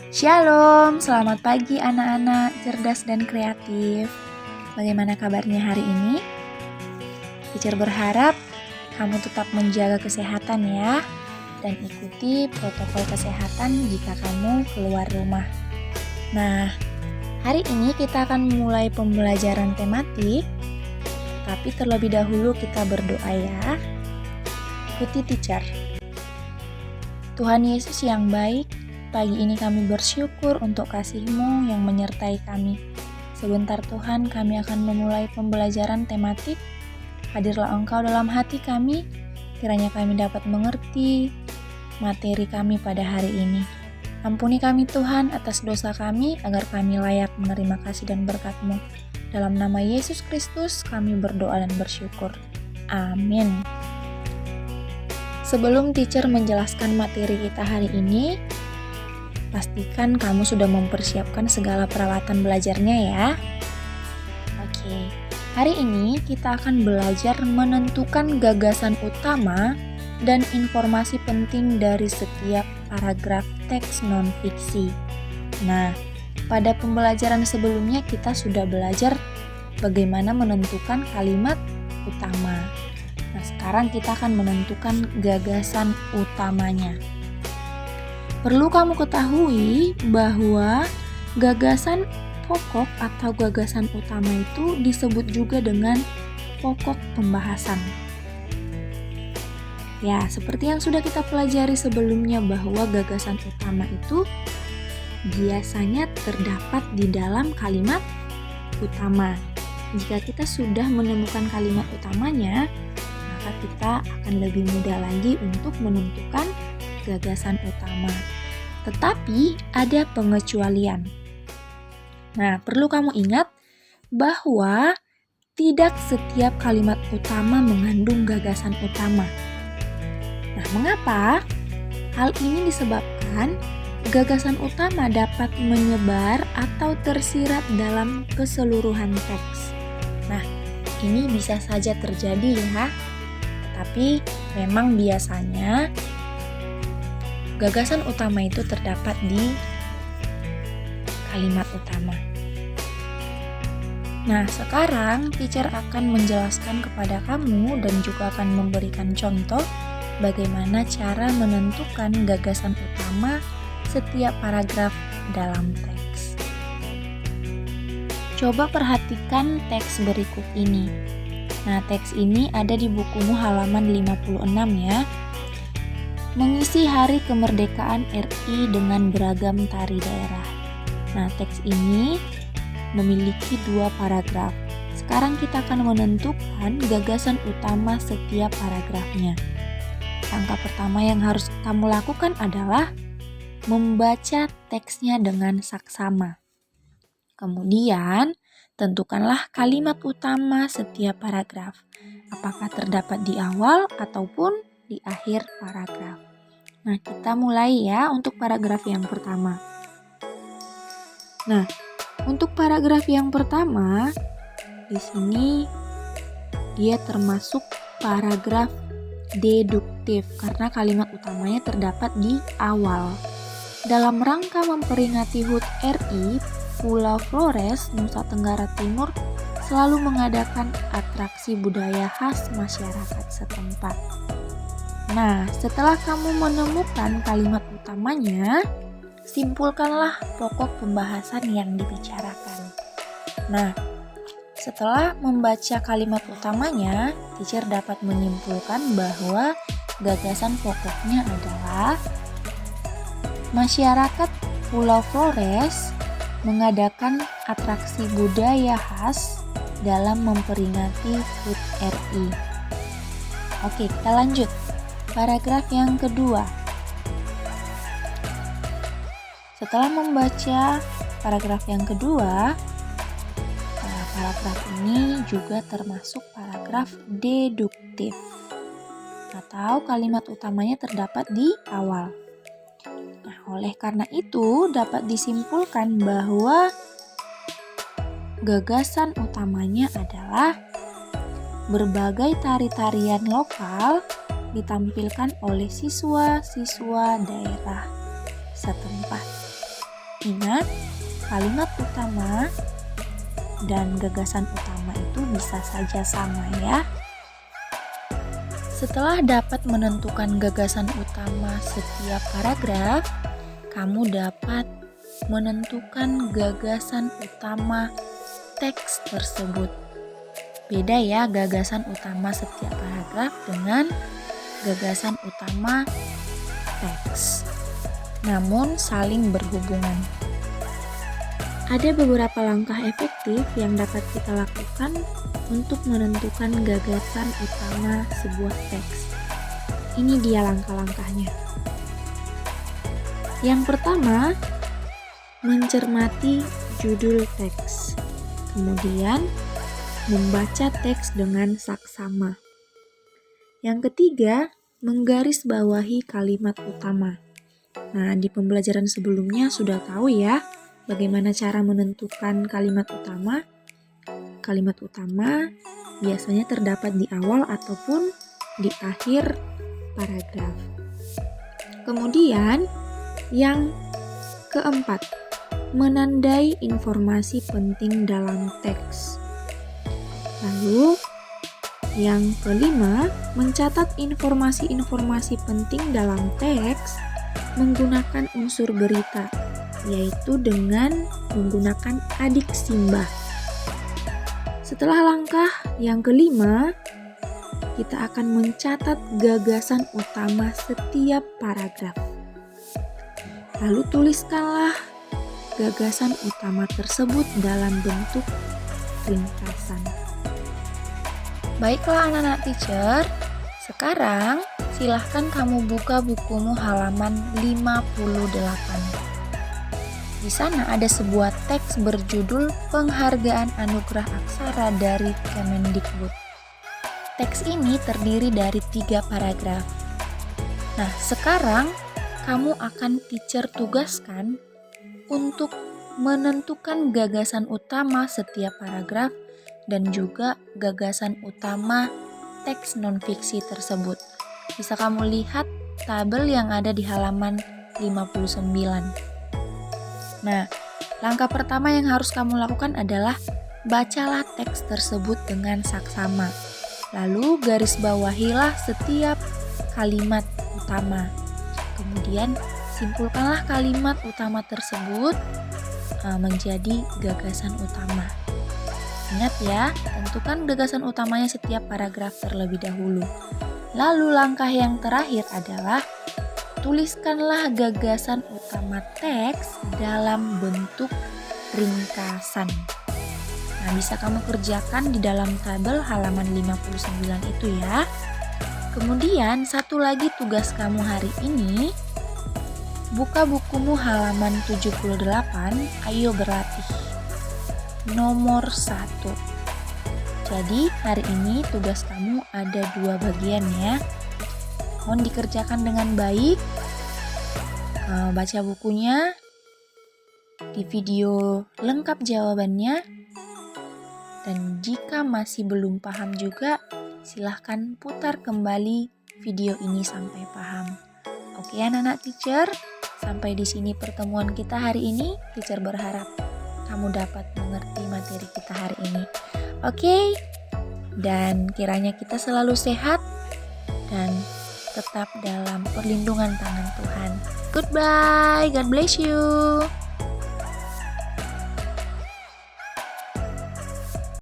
Shalom, selamat pagi anak-anak cerdas dan kreatif. Bagaimana kabarnya hari ini? Teacher berharap kamu tetap menjaga kesehatan ya, dan ikuti protokol kesehatan jika kamu keluar rumah. Nah, hari ini kita akan memulai pembelajaran tematik, tapi terlebih dahulu kita berdoa ya. Ikuti teacher. Tuhan Yesus yang baik, pagi ini kami bersyukur untuk kasih-Mu yang menyertai kami. Sebentar Tuhan, kami akan memulai pembelajaran tematik. Hadirlah Engkau dalam hati kami, kiranya kami dapat mengerti materi kami pada hari ini. Ampuni kami Tuhan atas dosa kami, agar kami layak menerima kasih dan berkat-Mu. Dalam nama Yesus Kristus kami berdoa dan bersyukur. Amin. Sebelum teacher menjelaskan materi kita hari ini, pastikan kamu sudah mempersiapkan segala peralatan belajarnya ya. Oke, hari ini kita akan belajar menentukan gagasan utama dan informasi penting dari setiap paragraf teks non-fiksi. Nah, pada pembelajaran sebelumnya kita sudah belajar bagaimana menentukan kalimat utama. Nah, sekarang kita akan menentukan gagasan utamanya. Perlu kamu ketahui bahwa gagasan pokok atau gagasan utama itu disebut juga dengan pokok pembahasan. Ya, seperti yang sudah kita pelajari sebelumnya bahwa gagasan utama itu biasanya terdapat di dalam kalimat utama. Jika kita sudah menemukan kalimat utamanya, maka kita akan lebih mudah lagi untuk menentukan gagasan utama. Tetapi ada pengecualian. Nah, perlu kamu ingat bahwa tidak setiap kalimat utama mengandung gagasan utama. Nah, mengapa? Hal ini disebabkan gagasan utama dapat menyebar atau tersirat dalam keseluruhan teks. Nah, ini bisa saja terjadi ya. Tapi memang biasanya gagasan utama itu terdapat di kalimat utama. Nah, sekarang teacher akan menjelaskan kepada kamu dan juga akan memberikan contoh bagaimana cara menentukan gagasan utama setiap paragraf dalam teks. Coba perhatikan teks berikut ini. Nah, teks ini ada di bukumu halaman 56 ya. Mengisi Hari Kemerdekaan RI dengan beragam tari daerah. Nah, teks ini memiliki 2 paragraf. Sekarang kita akan menentukan gagasan utama setiap paragrafnya. Langkah pertama yang harus kamu lakukan adalah membaca teksnya dengan saksama. Kemudian, tentukanlah kalimat utama setiap paragraf. Apakah terdapat di awal ataupun di akhir paragraf. Nah, kita mulai ya untuk paragraf yang pertama. Nah, untuk paragraf yang pertama, di sini dia termasuk paragraf deduktif karena kalimat utamanya terdapat di awal. Dalam rangka memperingati HUT RI, Pulau Flores, Nusa Tenggara Timur selalu mengadakan atraksi budaya khas masyarakat setempat. Nah, setelah kamu menemukan kalimat utamanya, simpulkanlah pokok pembahasan yang dibicarakan. Nah, setelah membaca kalimat utamanya, teacher dapat menyimpulkan bahwa gagasan pokoknya adalah masyarakat Pulau Flores mengadakan atraksi budaya khas dalam memperingati HUT RI. Oke, kita lanjut. Paragraf yang kedua. Setelah membaca paragraf yang kedua, paragraf ini juga termasuk paragraf deduktif atau kalimat utamanya terdapat di awal. Nah, oleh karena itu dapat disimpulkan bahwa gagasan utamanya adalah berbagai tari-tarian lokal ditampilkan oleh siswa-siswa daerah setempat. Ingat, kalimat utama dan gagasan utama itu bisa saja sama ya. Setelah dapat menentukan gagasan utama setiap paragraf, kamu dapat menentukan gagasan utama teks tersebut. Beda ya gagasan utama setiap paragraf dengan gagasan utama teks. Namun saling berhubungan. Ada beberapa langkah efektif yang dapat kita lakukan untuk menentukan gagasan utama sebuah teks. Ini dia langkah-langkahnya. Yang pertama, mencermati judul teks. Kemudian, membaca teks dengan saksama. Yang ketiga, menggarisbawahi kalimat utama. Nah, di pembelajaran sebelumnya sudah tahu ya, bagaimana cara menentukan kalimat utama? Kalimat utama biasanya terdapat di awal ataupun di akhir paragraf. Kemudian, yang keempat, menandai informasi penting dalam teks. Lalu, yang kelima, mencatat informasi-informasi penting dalam teks menggunakan unsur berita, yaitu dengan menggunakan adik simbah. Setelah langkah yang kelima, kita akan mencatat gagasan utama setiap paragraf. Lalu tuliskanlah gagasan utama tersebut dalam bentuk ringkasan. Baiklah anak-anak teacher, sekarang silahkan kamu buka bukumu halaman 58. Di sana ada sebuah teks berjudul Penghargaan Anugerah Aksara dari Kemendikbud. Teks ini terdiri dari 3 paragraf. Nah, sekarang kamu akan teacher tugaskan untuk menentukan gagasan utama setiap paragraf dan juga gagasan utama teks non-fiksi tersebut. Bisa kamu lihat tabel yang ada di halaman 59. Nah, langkah pertama yang harus kamu lakukan adalah bacalah teks tersebut dengan saksama. Lalu garis bawahilah setiap kalimat utama. Kemudian simpulkanlah kalimat utama tersebut menjadi gagasan utama. Ingat ya, tentukan gagasan utamanya setiap paragraf terlebih dahulu. Lalu langkah yang terakhir adalah tuliskanlah gagasan utama teks dalam bentuk ringkasan. Nah, bisa kamu kerjakan di dalam tabel halaman 59 itu ya. Kemudian satu lagi tugas kamu hari ini, buka bukumu halaman 78, ayo berlatih. Nomor 1. Jadi hari ini tugas kamu ada 2 bagian ya. Mohon dikerjakan dengan baik. Baca bukunya, di video lengkap jawabannya. Dan jika masih belum paham juga, silahkan putar kembali video ini sampai paham. Oke anak-anak teacher, sampai di sini pertemuan kita hari ini. Teacher berharap kamu dapat mengerti materi kita hari ini. Oke, dan kiranya kita selalu sehat dan tetap dalam perlindungan tangan Tuhan. Goodbye, God bless you.